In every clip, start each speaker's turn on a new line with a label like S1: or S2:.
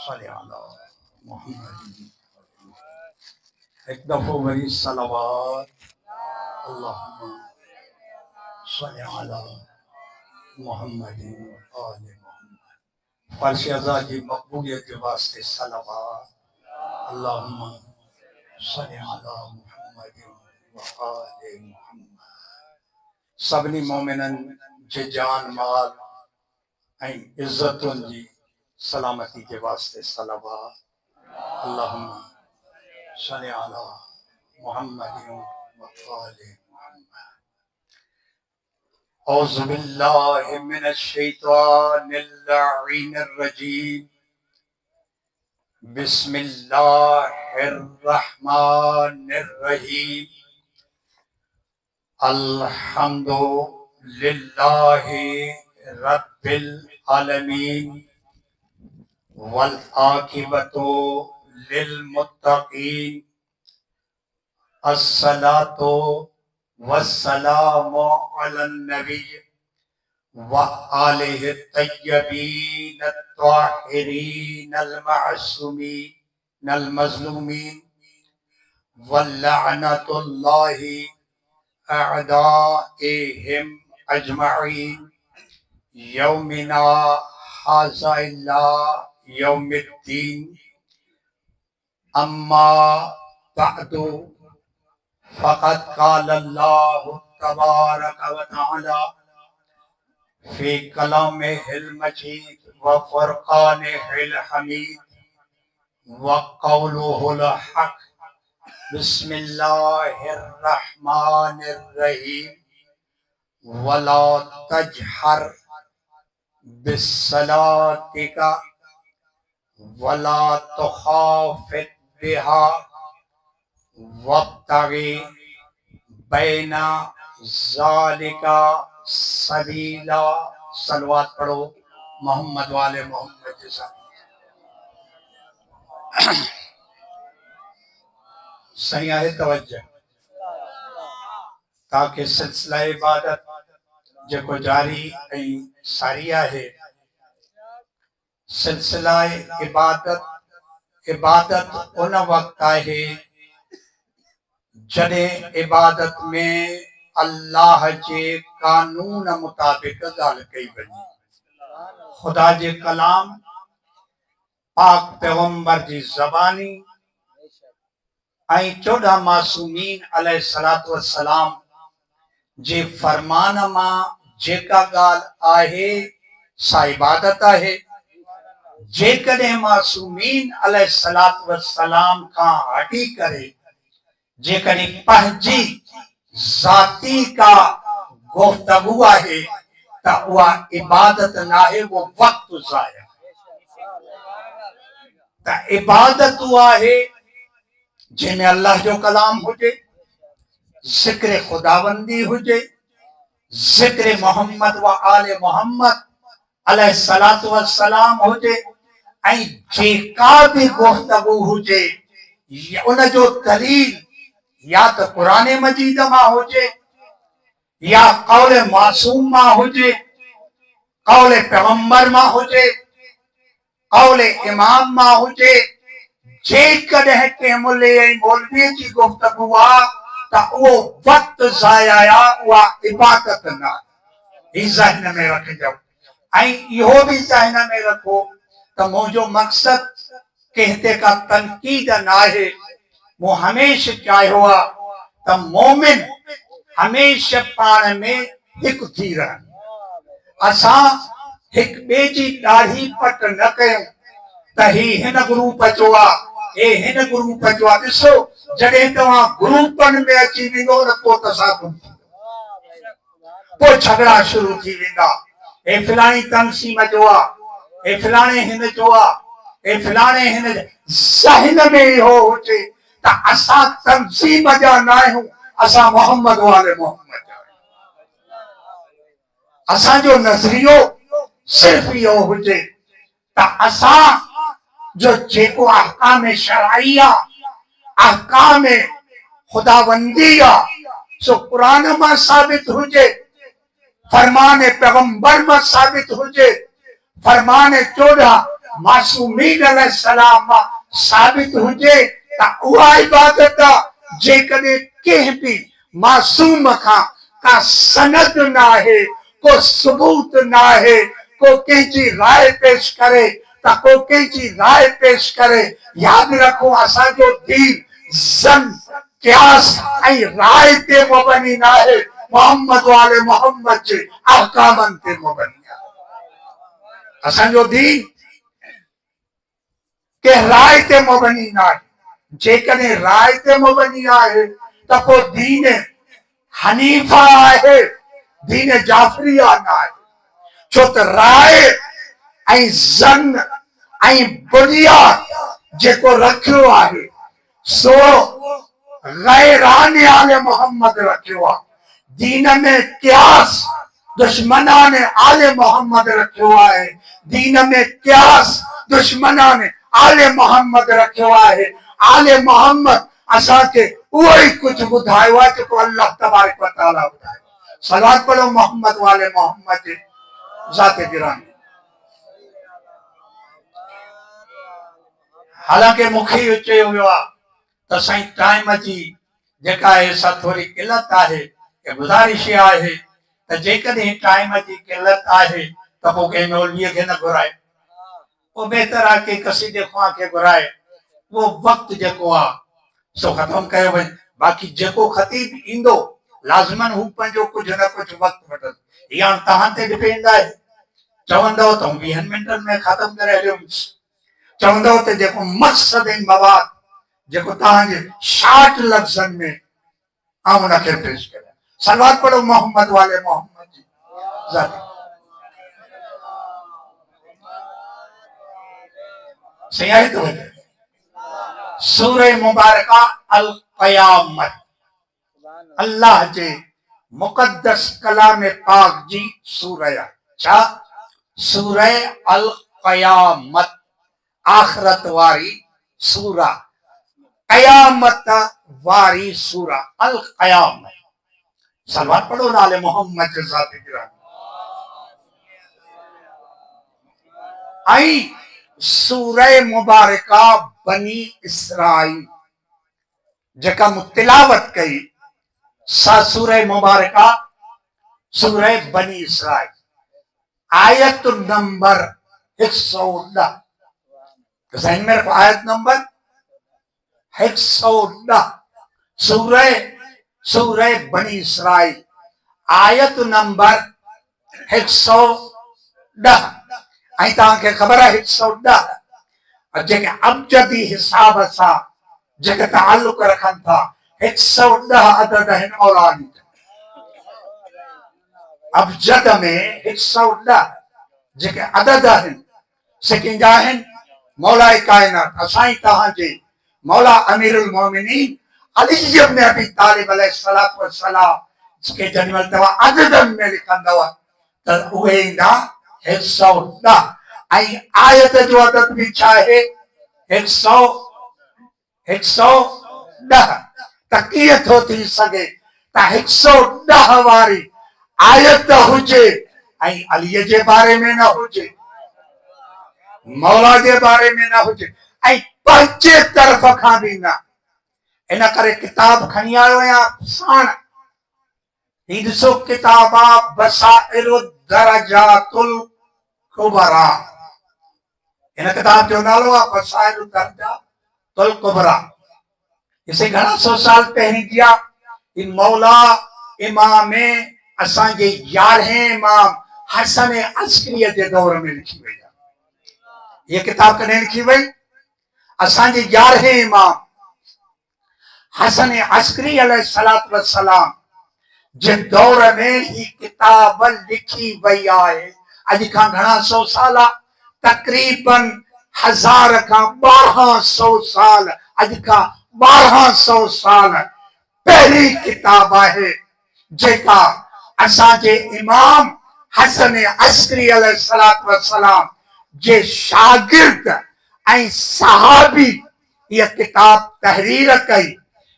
S1: सल्लल्लाहु मोहम्मद। एक दफा वही सलावत अल्लाहुम्मा सल्ली अला मोहम्मद व आले मोहम्मद। फर्श अज़ा की मकबूलियत के वास्ते सलावत अल्लाहुम्मा सल्ली अला मोहम्मद व आले मोहम्मद। सबनी मोमिनन जे जान माल ऐं इज्जतुन जी सलामती के वास्ते सलावत अल्लाहुम्मा सल्ली अला मोहम्मद व आले मोहम्मद। औज़ु बिल्लाहि मिनश शैतानिर लाइनिर रजीम। बिस्मिल्लाहिर रहमानिर रहीम। अल्हम्दुलिल्लाहि रब्बिल आलमीन वल आकिबतु लिल मुत्तकीन। अस्सलातु वस्सलामु अलन नबी व आलिहि तय्यबीन अत्ताहिरीन अल मासूमीन अल मज़लूमीन व लअनतुल्लाहि अअदाइहिम अजमईन यौमिना हाज़ा इल्ला यौमिद्दीन। अम्मा बअदु फ़क़द क़ाल अल्लाहु तबारक व तआला फ़ी कलामिहिल मजीद व फ़ुरक़ानिहिल हमीद व क़ौलुहुल हक़। बिस्मिल्लाहिर रहमानिर रहीम। वला तजहर बिस्सलातिका वला तुखाफित बिहा वब्तगी बैना ज़ालिका सबीला। सलवात पढ़ो मोहम्मद वाले मोहम्मद के साथ। सही है तवज्जो, ताकि सिलसिला इबादत जेको जारी ऐं सारी आहे। सिलसिला इबादत उन वक्त आहे जॾहिं इबादत में अल्लाह जे कानून मुताबिक ॻाल्हि कई वञे। खुदा जे कलाम पाक पैगंबर जी ज़बानी ऐं 14 मासूमीन अलैहिस्सलातु वस्सलाम जे फरमान मां जेका ॻाल्हि आहे सा इबादत आहे। जेकॾहिं मासूमीन अलैहिस्सलातु वस्सलाम खां हटी करे जेकॾहिं पंहिंजी ज़ाती का गुफ्तगू आहे त उहा इबादत न आहे, वो वक्त ज़ाया। त इबादत उहा आहे जंहिंमें अल्लाह जो कलाम हुजे, ज़िक्र खुदाबंदी हुजे, ज़िक्र मोहम्मद व आले मोहम्मद अलैहिस्सलातु वस्सलाम हुजे ऐं जेका भी गुफ्तगू हुजे उन जो दलील या तो कुरान मजीद मां हुजे या कौल मासूम मां हुजे, कौल पैगंबर मां हुजे, कौल इमाम मां हुजे। जेकॾहिं कंहिं मुल्ले ऐं मौलवी जी गुफ्तगू आहे त उहो वक्त ज़ाया आहे, उहा इबादत न आहे। ही ज़हन में रखिजो ऐं इहो बि ज़हन में रखो त मुंहिंजो मक़सद कंहिं का तनकीद न आहे। मूं हमेशह चाहियो आहे त मोमिन हमेशह पाण में हिकु थी रहनि। असां हिक ॿिए जी ॾाढ़ी पट न कयूं त ही हिन ग्रुप जो आहे, हे हिन ग्रुप जो आहे। ॾिसो जॾहिं तव्हां ग्रुपनि में अची वेंदो न पोइ तसादुम, पोइ झगड़ा शुरू थी वेंदा। हे फलाणी तंज़ीम जो आहे, हे फलाणे हिन जो आहे, हे फलाणे हिन। ज़हन में इहो हुजे त असां तंज़ीम जा न आहियूं, असां मोहम्मद वाले मोहम्मद जा आहियूं। असांजो नज़रियो सिर्फ़ इहो हुजे त असां जो जेको अहकाम शरई आहे, अहकाम खुदाबंदी आहे, सो कुरान मां साबित हुजे, फरमान पैगंबर मां साबित हुजे। फरमान 14 मासूमीन अलैहिस्सलाम साबित हुजे त उहा इबादत जेकॾहिं कंहिं बि मासूम खां का सनद न आहे, को सबूत न आहे, को कंहिंजी राय पेश करे त को कंहिंजी राय पेश करे। यादि रखो असांजो दीन ज़न क़यास ऐं राय ते मुबनी न आहे, मोहम्मद वाले मोहम्मद जे अहकामनि ते मुबनी आहे। असांजो दीन के राय ते मुबनी न आहे। जेकॾहिं राय ते मुबनी आहे त पोइ दीन हनीफा आहे, दीन जाफरिया न आहे। छो त राय ऐं ज़न ऐं बुनियाद जेको रखियो आहे सो गैरान आले मोहम्मद रखियो आहे। दीन में क़यास दुश्मनान आले मोहम्मद रखियो आहे। दीन में क़यास दुश्मनान आले मोहम्मद रखियो आहे। आले मोहम्मद असांखे उहो ई कुझु ॿुधायो आहे जेको अल्लाह तबारक व तआला ॿुधायो। सलात पढ़ो मोहम्मद वाले मोहम्मद जे ज़ात गिरामी। हालांकि मूंखे इहो चयो वियो आहे त साईं टाइम जी जेका आहे सा थोरी किलत आहे, गुज़ारिश आहे त जेकॾहिं टाइम जी किलत आहे त पोइ कंहिं मौलवीअ खे न घुराए, पोइ बहितर आहे के कसीदे ख़्वां खे घुराए। वो वक़्तु जेको आहे सो ख़तम कयो वञे। बाक़ी जेको ख़तीब ईंदो लाज़िमन हू पंहिंजो कुझु न कुझु वक़्तु वठंदो। इहा हाणे तव्हां ते डिपेंड आहे। चवंदव त 20 मिंटनि में ख़तम करे हलियोसि, चवंदव त जेको मक़सद ऐं मवाद जेको तव्हांजे शार्ट लफ़्ज़नि में आउं उनखे पेश करियां। सलवात पढ़ो मोहम्मद वाले मोहम्मद जी ज़ात। सही आहे तो सूरह मुबारका अल क़यामत अल्लाह जे मुक़द्दस कलाम पाक जी सूरह। छा? सूरह अल क़यामत, आखिरत वारी सूरह, क़यामत वारी सूरह अल क़यामत। सलवात पढ़ो नाले मोहम्मद जे ज़ात गिरामी। आई सूरह मुबारका बनी इसराइल जेका मुतिलावत कई सा सूरह मुबारका सूरह बनी इसराइल आयत नंबर 110। ज़हन में रखो, आयत नंबर 110 सूरह बनी इसराइल आयत नंबर 110। ऐं तव्हांखे ख़बर आहे 110 जेके अबजदी हिसाब सां जेके ताल्लुक़ रखनि था 110 अदद आहिनि औलाद। अबजद में 110 जेके अदद आहिनि से कंहिंजा आहिनि? मौला काइनात असां तव्हांजे मौला अमीरुल मोमिनीन अली इब्न अबी तालिब अलैहिस्सलातु वस्सलाम के जॾहिं तव्हां अददनि में लिखंदव त उहे ईंदा 110। ऐं आयत जो अदद बि छा आहे? 110। त कीअं थो थी सघे त 110 वारी आयत हुजे ऐं अलीअ जे बारे में न हुजे, मौला जे बारे में न हुजे ऐं पंहिंजे तरफ़ खां बि न। इन करे किताब खणी आयो आहियां साण। ही ॾिसो किताब आहे बसाइरु दरजातुल कुबरा। इन किताब जो नालो आहे बसाइरु दरजातुल कुबरा। इसे घणा सौ साल पहिरीं दिया इन मौला इमाम असांजे 11हें इमाम हसन अस्करीअ जे दौर में लिखी वई आहे। ये किताब कॾहिं लिखी वई? असांजे 11हें इमाम हसन अस्करी अलैहिस्सलातु वस्सलाम जे दौर में ही किताब लिखी वई आहे। अॼु खां घणा सौ साल, तकरीबन 1000 खां 1200 साल, अॼु खां 1200 साल पहिरीं किताब आहे जेका असांजे इमाम हसन अस्करी अलैहिस्सलातु वस्सलाम जे शागिर्द ऐं सहाबी इहा किताब तहरीर कई।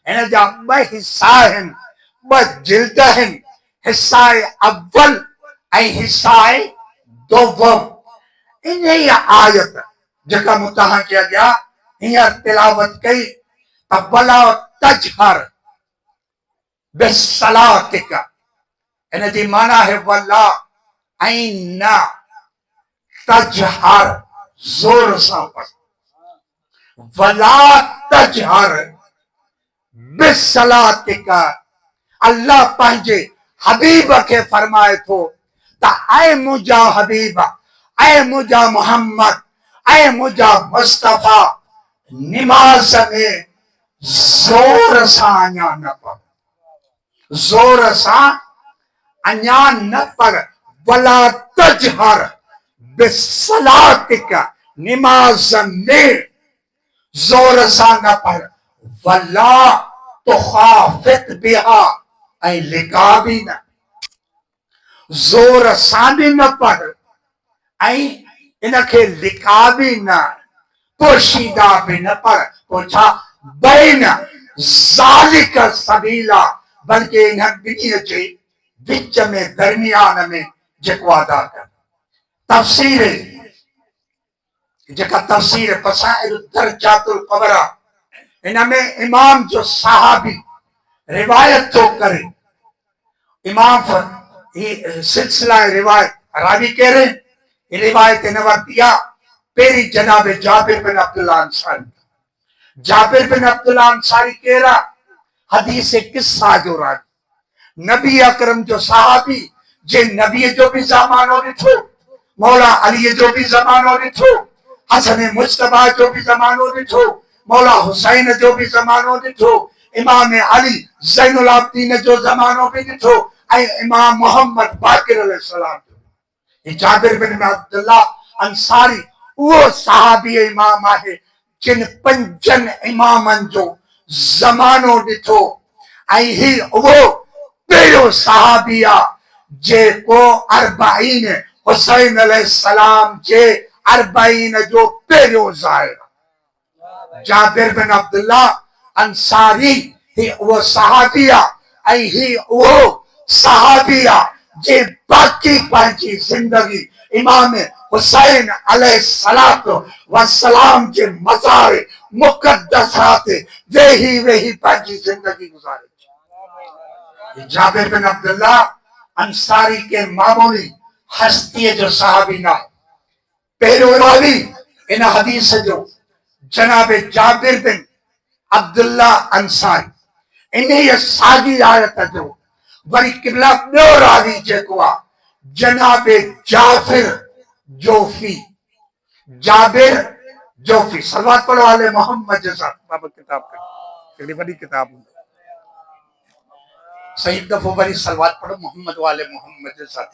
S1: इन जा 2 हिस्सा आहिनि, 2 जिल्द आहिनि, हिस्सा अव्वल ऐं हिस्सा दोवम। इन आयत जका मुताहा किया गया हींअर तिलावत कई वला तजहर बिस्सलातिक, इन जी माना है वला ऐं न तजहर, जोर सां पढ़, वला तजहर बिस्सलातिक। अल्लाह पंहिंजे हबीब के फरमाए थो त ऐ मुंहिंजा हबीब, ऐ मुंहिंजा मोहम्मद, ऐ मुंहिंजा मुस्तफा, निमाज़ में जोर सां अञा न पढ़, जोर सां अञा न पढ़। वला तजहर बिस्सलातिक, निमाज़ में जोर सां न पढ़। वला तुखाफित बिहा, ऐं लिका बि न, जोर सां बि न पढ़ ऐं इनखे लिका बि न, पोशीदा बि न पढ़। पोइ छा बैन ज़ालिक सबीला, बल्कि इन ॿिन्ही जे विच में दरमियान में जेको अदा कर। तफ़सीर जेका तफ़सीर बसाइल दरजातुल क़बरा, इन में इमाम जो सहाबी रिवायत थो करे, इमाम ही सिलसिला रिवायत रावी कहिड़े रिवायत इन वरिती आहे पहिरीं जनाब जाबिर बिन अब्दुल्लाह अंसारी। जाबिर बिन अब्दुल्लाह अंसारी केरा हदीस किस्सा जो रावी, नबी अकरम जो सहाबी, जे नबी जो भी ज़मानो ॾिठो, मौला अली जो भी ज़मानो ॾिठो, हसन मुस्तफा जो भी ज़मानो ॾिठो, मौला हुसैन जो भी ज़मानो ॾिठो, इमाम अली ज़ैनुल आबिदीन जो ज़मानो भी ॾिठो, ऐं इमाम मोहम्मद बाक़िर अलैहिस्सलाम जो। जाबिर बिन अब्दुल्लाह अंसारी उहो सहाबी इमाम आहे जिन पंजन इमामन जो ज़मानो ॾिठो, ऐं ही उहो पहिरियों सहाबी आहे जेको अरबाइन हुसैन अलैहिस्सलाम जे अरबाइन जो पहिरियों ज़ाहिर। जाबिर बिन अब्दुल्लाह अंसारी ही उहो सहाबी आहे, ऐं ही उहो सहाबी आहे जे बाक़ी पंहिंजी ज़िंदगी इमाम हुसैन अलैहिस्सलातु वस्सलाम जे मज़ार मुक़द्दसा ते वेही वेही पंहिंजी ज़िंदगी गुज़ारे। जाबिर बिन अब्दुल्लाह अंसारी के मामूली हस्तीअ जो सहाबी न आहे। पहिरियों रावी इन हदीस जो जनाब जाबिर बिन अब्दुल्लाह अंसारी, इन साॻी आयत जो वरी किबला ॿियो रावी जेको आहे जनाब जाबिर जोफी। जाबिर जोफी सलवात पढ़ो आले मोहम्मद जे साथ। बाबा किताब कहिड़ी वॾी किताब सही दफ़ो वरी सलवात पढ़ो मोहम्मद वाले मोहम्मद जे साथ।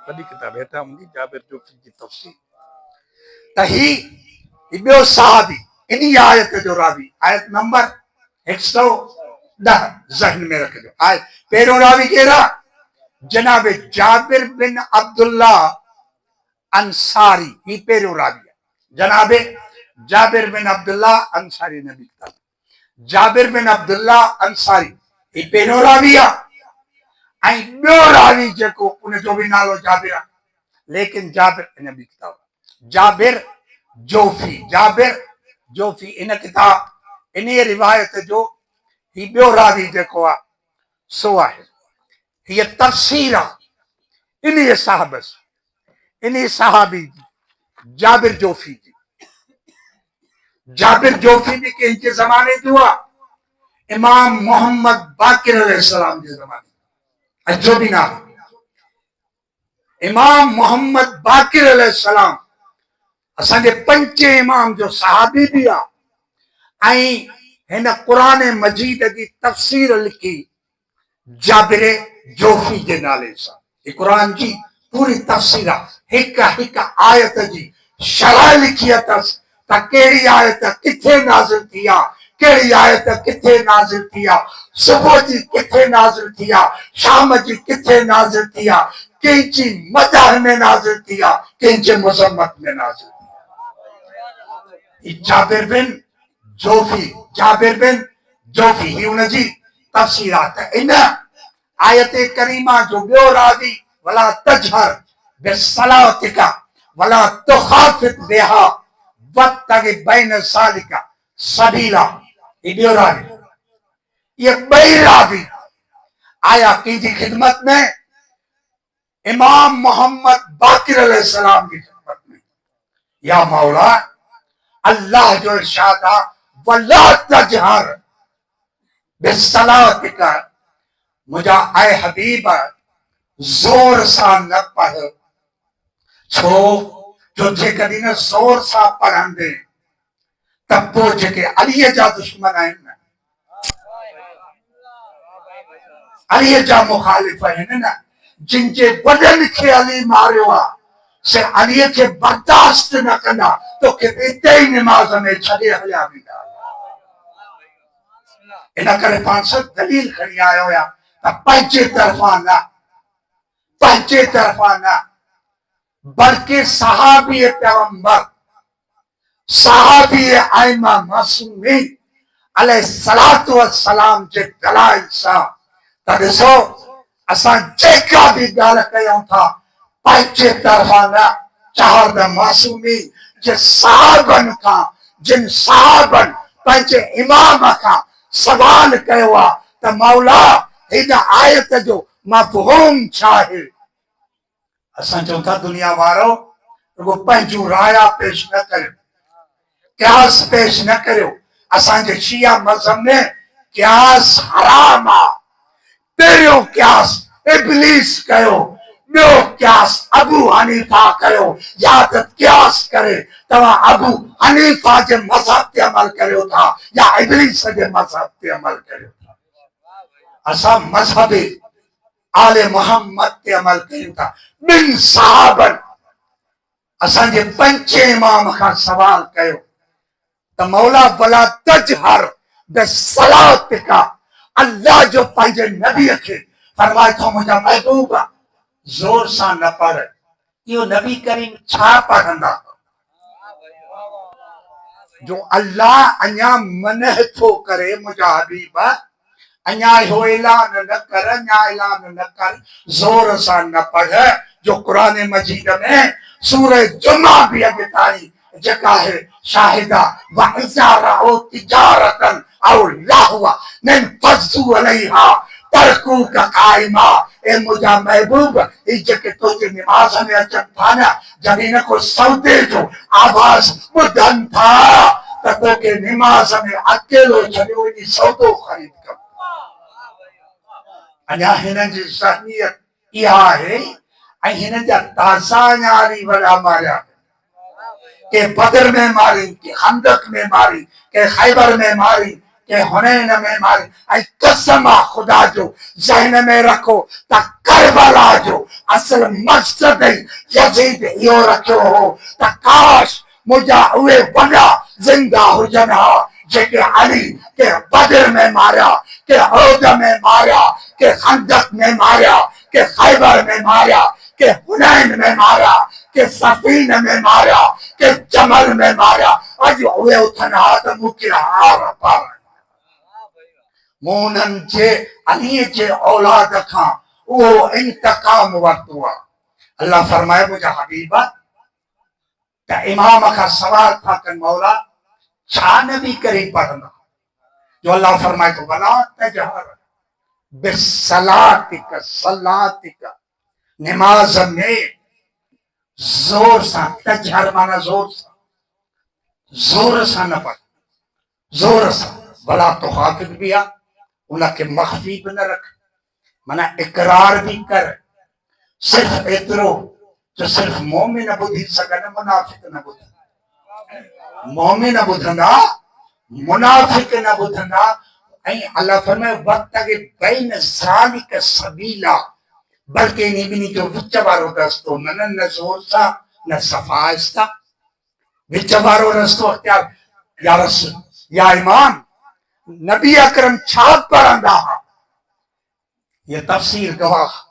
S1: वॾी किताब हेठां हूंदी जाबिर जोफी जी तफ़सीर। त ही ॿियो सहाबी इन आयत जो रावी, आयत नंबर 110 ज़हन में रखिजो। आयत पहिरियों रावी केरा जनाब जाबिर बिन अब्दुल्लाह अंसारी, ही पहिरियों रावी आहे। जनाब जाबिर बिन अब्दुल्लाह अंसारी नबी किताब जाबिर बिन अब्दुल्लाह अंसारी ही पहिरियों रावी आहे, ऐं ॿियो रावी जेको उनजो बि नालो जाबिर आहे, लेकिन जाबिर इन बि किताब जाबिर जोफी। जाबिर जोफी इन किताब इन रिवायत जो ही ॿियो रावी जेको आहे सो आहे। हीअ तफ़सीर आहे इन साहबस, इन सहाबी जाबिर जोफी जी। जाबिर जोफी भी कंहिंजे ज़माने जो आहे, इमाम मोहम्मद बाक़िर अलैहिस्सलाम जे ज़माने जो बि नालो। इमाम मोहम्मद बाक़िर अलैहिस्सलाम असांजे पंजे इमाम जो सहाबी भी आहे, ऐं हिन क़ुरान मजीद जी तफ़सीर लिखी जाबिर जोफी के नाले सां। क़ुरान जी पूरी तफ़सीर आहे, हिक हिक आयत जी शरह लिखी अथसि त कहिड़ी आयत किथे नाज़िल थी आहे, कहिड़ी आयत किथे नाज़िल थी आहे, सुबुह जी किथे नाज़िल थी आहे, शाम जी किथे नाज़िल थी आहे, कंहिंजी मदह में नाज़िल थी आहे, कंहिंजे मुज़म्मत में नाज़िल थी आहे। जाबिर बिन जोफी, जाबिर बिन जोफी ही उनजी तफ़सीर आहे। त इन आयत करीमा जो ॿियो रावी वला तजहर बिस्सलातिका, वला तुखाफित बिहा वत्तगी बैन सालिका सबीला। ये बई रावी आया की खिदमत में, इमाम मोहम्मद बाकिर अलैहिस्सलाम की खिदमत में, या मौला अल्लाह जो इरशाद वला तजहर बिस्सलातिका, मुझा ऐ हबीब जोर सा न पढ़ छो जो जे कदी न जोर सा पढ़ंदे तब पोइ जेके अलीअ जा दुश्मन आहिनि न, अलीअ जा मुखालिफ़ आहिनि न, जिन जे वॾनि खे अली मारियो आहे, से अलीअ खे बर्दाश्त न कंदा, तोखे इते ई निमाज़ में छॾे हलिया वेंदा। इन करे पाण सभु दलील खणी आयो हुया त पंहिंजे तरफ़ां न बल्कि सहाबी पैगंबर सहाबी आइमा मासूमीन अलैहिस्सलातु वस्सलाम जे दलाइल सां त ॾिसो असां जेका बि ॻाल्हि कयूं था पंहिंजे तरफ़ां न, चाहे त मासूमीन जे साहबनि खां, जिन साहबनि पंहिंजे इमाम खां सवाल कयो आहे त मौला हिन आयत जो मफ़हूम छा आहे। असां चऊं था दुनिया वारो रुगो पंहिंजूं राया पेश न करियो, क्यास पेश न करियो। असांजे शिया मज़हब में क्यास हराम आहे। पहिरियों क्यास इब्लीस कयो, ॿियो क्यास अबू हनीफा कयो। या त क्यास करे तव्हां अबू हनीफा जे मज़हब ते अमल करियो था या इब्लीस जे मज़हब ते अमल करियो था। असां मज़हब आले मोहम्मद ते अमल कयूं था। ॿिन साहबनि असांजे पंजे इमाम खां सवाल कयो त मौला वला तजहर बिस्सलातिका, अल्लाह जो पंहिंजे नबीअ खे फरमाए थो मुंहिंजा महबूब जोर सां न पढ़। इहो नबी करीम छा पढ़ंदा जो अल्लाह अञा मनह थो करे, मुंहिंजा हबीब अञा इहो ऐलान न कर, अञा ऐलान न कर जोर सां न पढ़। जो कुरान मजीद में सूरह जुमा भी अॼु ताईं जेका है शाहिदा वइज़ारओ तिजारतन औ लहवा मिन फज़ू अलैहा तरकू का कायमा। ए मुझा महबूब ई जेके तुझे निमाज़ में अचन था न, जॾहिं न को सौदे जो आवाज़ ॿुधनि था त तोखे निमाज़ में अकेलो छॾियो वञी सौदो ख़रीद कर। अञा हिन जी ज़हनियत इहा आहे ऐं हिन जा ताज़ा न्यारी वॾा मारिया, के बदर में मारी, के खंदक में मारी, के खैबर में मारी, के हुनैन में मारी। ऐं कसम आहे खुदा जो, ज़हन में रखो त करबला जो असल मक़सद यज़ीद इहो रखियो हो त काश मुंहिंजा उहे वॾा ज़िंदा हुजनि हा जेके अली के बदर में मारिया, के उहद में मारिया, के खंदक में मारिया, के खैबर में मारिया, के हुनैन में मारिया, के सफीन में मारिया, के जमल में मारिया। अॼु उहे उथनि हा त मूंखे हार पार मोनन जे अलीअ जे औलाद खां उहो इंतकाम वरितो आहे। अल्लाह फरमाए मुंहिंजा हबीब त इमाम खां सवाल था कनि मौला छा नबी करे पढ़ंदा, जो अल्लाह फरमाए थो वला तजहर बिस्सलातिका, सलातिका निमाज में जोर सां, तजहर माना जोर सां न पढ़, जोर सां। वला तुखाफित भी आहे, उनखे मख्फी भी न रख, माना इकरार भी कर। सिर्फ एतिरो जो सिर्फ मोमिन ॿुधी सघनि, मुनाफ़िक न ॿुधनि। मोमिन ॿुधंदा, मुनाफ़िक न ॿुधंदा। ऐं अल्लाह फरमाए वत्तगी बैन ज़ालिका सबीला, बल्कि इन ॿिन्ही जो विच वारो रस्तो, न ज़ोर सां न सफ़ा आहिस्ता, विच वारो रस्तो अख्तियार। या रसूल, या इमाम, नबी अकरम छा पढ़ंदा हुआ, ये तफसीर गवाह।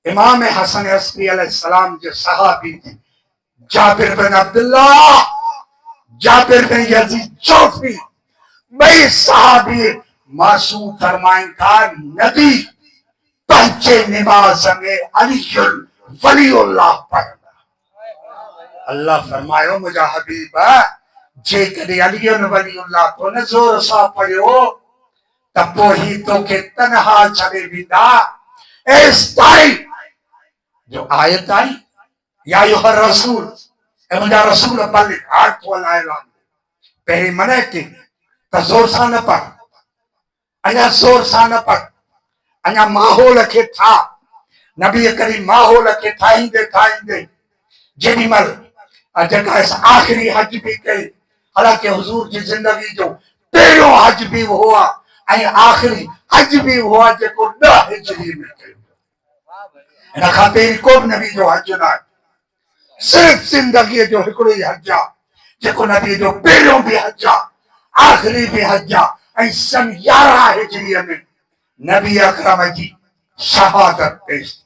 S1: इमाम हसन अस्करी अलैहिस्सलाम जे सहाबी थे जाबिर बिन अब्दुल्लाह, जाबिर बिन यजीद जोफी, ॿई सहाबी मासूम फरमाइनि था नबी पंहिंजे निमाज़ में अलीयुल वलीउल्लाह पढ़ंदा। अल्लाह फरमायो मुझा हबीब जे कदे अलियुन वलीउल्लाह तो न जोर सा पढ़ियो तपो ही तो के तन्हा छड़े विदा इस टाइम जो आयत आई या यो रसूल ए मुझा रसूल बल हाथ तो लाएला पहले मने के त जोर सा न पढ़ अञा जोर सा न पढ़ अञा माहौल के था नबी करीम माहौल के ठाहींदे जेॾीमहिल जेका आख़िरी हज बि कई हालांकि हुज़ूर जी ज़िंदगी जो पहिरियों हज बि हुओ आहे ऐं आख़िरी हज बि हुओ आहे जेको 10 हिजरी में कयो हिन खां पहिरीं को बि नबी जो हज न आहे सिर्फ़ ज़िंदगीअ जो हिकिड़ो ई हज आहे जेको नबी जो पहिरियों बि हज आहे आख़िरी बि हज आहे ऐं सन 11 हिजरीअ में नबी अकरम जी शहादत पेश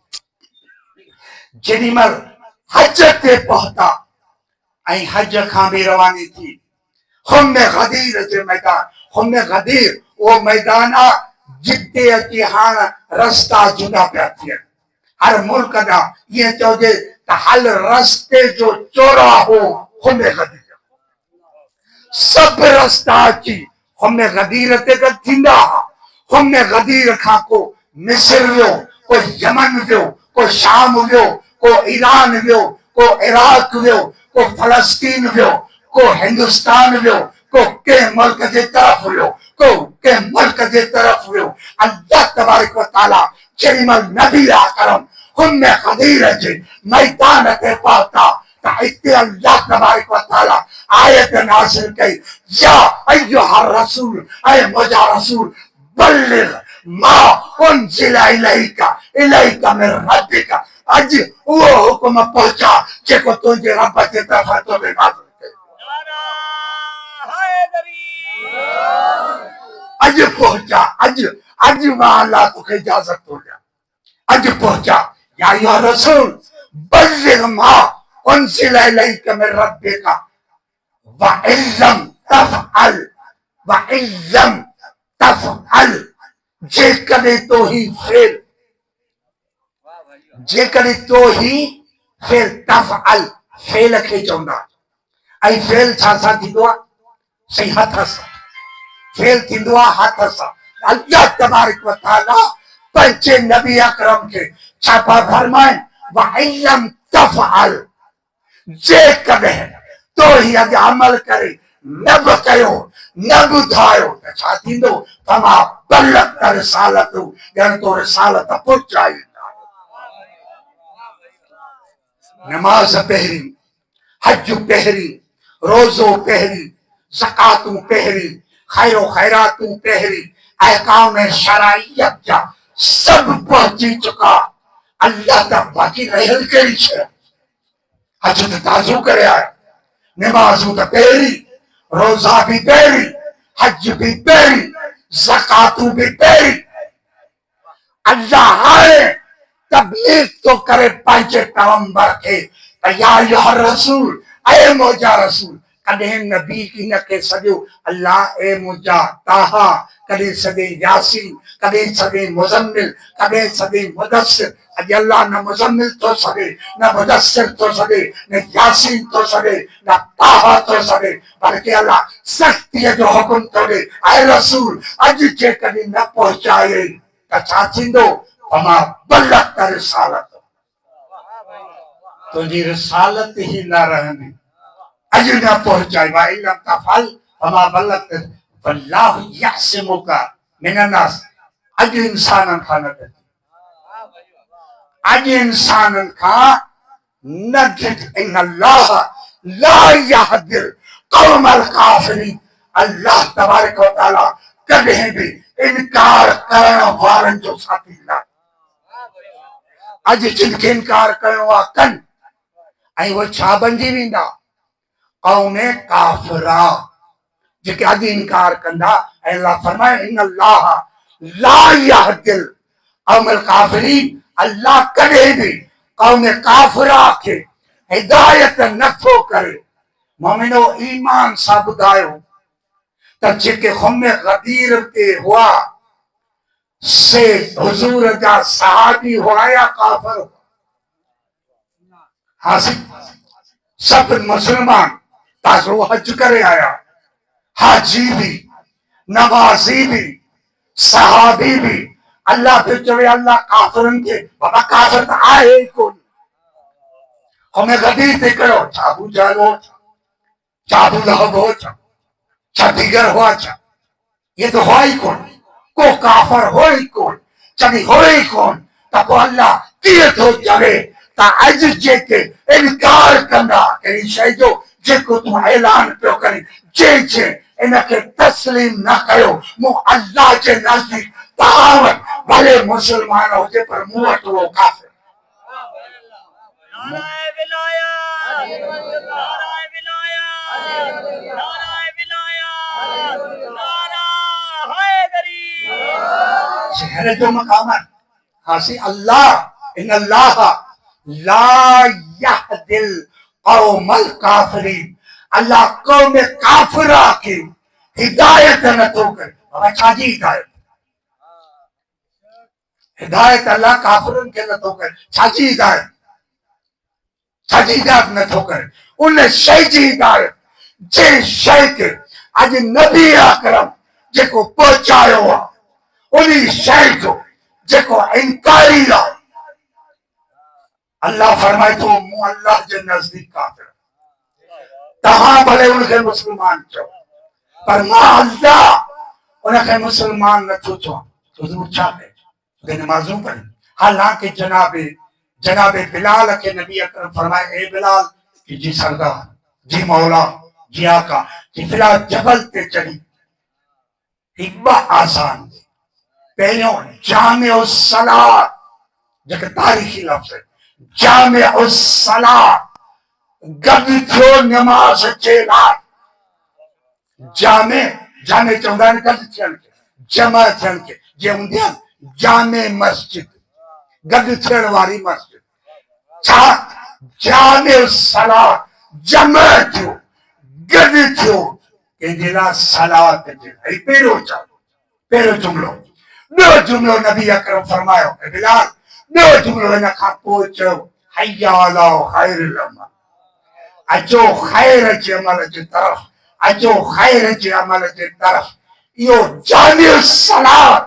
S1: जेॾीमहिल हज ते पहुता ऐं हज खां बि रवानी थी हुम्मे गदीर जे मैदान हुम्मे गदीर वो मैदान आहे जिते अची हाणे रस्ता जुदा पिया थियनि हर मुल्क जा ईअं चइजे त हल रस्ते जो चौराहो हुम्मे गदीर सभु रस्ता अची हुम्मे गदीर ते गॾु थींदा हुआ हुम्मे गदीर खां को मिस्र वियो को यमन वियो को शाम वियो को ईरान वियो को इराक वियो को फलस्तीन वियो को हिंदुस्तान वियो को के मुल्क जे तरफ वियो को के मुल्क जे तरफ वियो अल्लाह तबारक व तआला जेॾीमहिल नबी अकरम हुम्मे गदीर जे मैदान ते पहुता त हिते अल्लाह तबारक व तआला आयत नाज़िल कई या अय्युहा रसूल ऐ मुंहिंजा रसूल बल्लिग मा उनज़िला इलैका मिन रब्बिका अज वो हुक्म पहुंचा जेको तुंहिंजे रब जे तरफ़ां तोखे नाज़िल अज पहुंचा अज मां अल्लाह तोखे इजाज़त थो ॾियां अज पहुंचा या अय्युहा रसूल बल्लिग मा उनज़िला इलैका मिन रब्बिका व इल्लम तफ़अल जेकॾहिं तो ही फेल तफ़अल फेल खे चवंदा ऐं फेल छा सां थींदो आहे सही हथ सां फेल थींदो आहे हथ सां अल्लाह तबारक व तआला पंहिंजे नबी अकरम खे छा पिया फरमाइनि व इल्लम तफ़अल जेकॾहिं तो ही अॼु अमल करे न बि कयो न ॿुधायो त छा थींदो तव्हां बलगत रिसालत ॼण तो रिसालत पहुचाई नमाज पहिरीं हज पहिरीं रोज़ो पहिरीं ज़कातूं पहिरीं खैरो खैरातूं पहिरीं अहकाम शराइयत जा सभु पहुची चुका अल्लाह त बाक़ी रहियल कहिड़ी शइ हज त ताज़ो करे आयो नमाज़ूं त पहिरीं रोज़ा भी पहिरीं हज भी पहिरीं ज़कातूं भी पहिरीं अल्लाह हाणे तबलीग तो करे पंहिंजे पैगंबर खे त या अय्युहा रसूल ऐ मुंहिंजा रसूल कॾहिं नबी इन खे सॼो अल्लाह ए मुंहिंजा ताहा कॾहिं सॼे यासीन कॾहिं सॼे मुज़म्मिल कॾहिं सॼे मुदस्सिर अॼु अल्लाह न मुज़म्मिल थो सघे न मुदस्सिर थो सघे न यासीन थो सघे न ताहा थो सघे बल्कि अल्लाह सख़्तीअ जो हुकुम थो ॾे ऐं रसूल अॼु जेकॾहिं न पहुचाए त छा थींदो अमा बलगत रिसालत तुंहिंजी रिसालत ही न रहंदी अॼु न पहुचाई वा इल्लम तफ़अल अमा बलगत वल्लाहु यअसिमुका मिनन्नास अॼु इंसाननि खां न ॾिठ अॼु इंसाननि खां न ॾिठ इन अल्लाह ला यहदिल क़ौमल काफ़िरीन अल्लाह तबारक व तआला कॾहिं बि इनकार करण वारनि जो साथी न अॼु जिन खे इनकार कयो आहे कनि ऐं उहे छा बणिजी वेंदा क़ौम काफ़िरा जेके अॼु इनकार कंदा ऐं अल्लाह फरमाए इन अल्लाह ला यहदिल क़ौमल काफ़िरीन अल्लाह कॾहिं बि क़ौम काफ़िरा खे हिदायत नथो करे मोमिनो ईमान सां ॿुधायो त जेके हुम्मे गदीर ते हुआ से हुजूर जा सहाबी हुआ या काफ़िर हासिल सब मुसलमान ताजो हज करे आया, हाजी भी, नवाजी भी, सहाबी भी। अल्लाह फिर चवे अल्लाह काफरन के बाबा काफर तो आए कौन, हमें गदी ते करो चाबू जालो चाबू लहब हो चा दिगर हुआ चा, ये तो हो ही कौन को काफर हो ही कौन चली हो ही कौन। तब अल्लाह किए तो चवे ता अज जेके इनकार कंदा कई शय जो जेको तू ऐलान पियो करे जे जे इनके तस्लीम न कयो मु अल्लाह जे नजदीक तावत भले मुसलमान होजे पर मुंह वट वो काफिर।
S2: नाराए विलायत, नाराए विलायत, नाराए विलायत, नारा हैदरी।
S1: शहर जो मकाम है हासी अल्लाह इन अल्लाह ला यहदिल कौमल काफिरीन। अल्लाह कौम काफिरा की हिदायत न तो कर। बाबा छाजी हिदायत, हिदायत अल्लाह काफिरन के न तो कर। छाजी हिदायत, छाजी हिदायत न तो कर। उन शय जी हिदायत जे शय के आज नबी अकरम जेको पहुंचायो आहे उन्हीं शय जो जेको इनकारी आहे अल्लाह फरमाए तो मु अल्लाह जे नजदीक काफिर। तहां भले उनके मुसलमान चो पर मां अल्लाह उनके मुसलमान न थो चो। हुजूर छा कहे नमाजूं पढ़ी। हालांकि जनाबे बिलाल के नबी अकरम फरमाए ए बिलाल कि जी सरदार जी मौला जी आका कि फिलहाल जबल ते चढ़ी हिकबा आसान पहिरियों जामिउ सलात जेके तारीखी लफ्ज़ है जामिउ सलात गद थियो नमाज जे लाइ। जामे चवंदा आहिनि गद थियण खे जमा थियण खे जे हूंदी आहे जामे मस्जिद गद थियण वारी मस्जिद। छा जामिउ सलात जमा थियो गद थियो कंहिंजे लाइ सलात जे लाइ। पहिरियों जुमिलो। ॿियो जुमिलो नबी अकरम फरमायो बिलाल ॿियो जुमिलो हिन खां पोइ चयो हय्या अला खैरिल अमल। अचो खैर जे अमल जे तरफ़, अचो खैर जे अमल जे तरफ़। इहो जामिउ सलात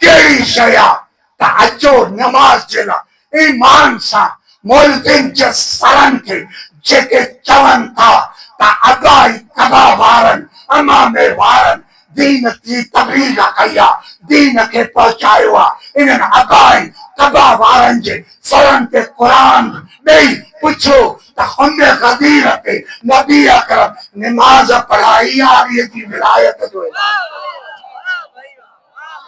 S1: कहिड़ी शय आहे त अचो नमाज जे लाइ ईमान सां मुल्ज़िम जे सरनि खे जेके चवनि था त अगाई कबा वारनि अमामे वारनि दीन जी तबलीग कई आहे दीन खे पहुचायो आहे। इन्हनि अगाई कबा वारनि जे सरनि ते क़ुरान ॾेई पुछो त हुन ग़दीर ते नबी अकरम नमाज पढ़ाई आहे जी विलायत जो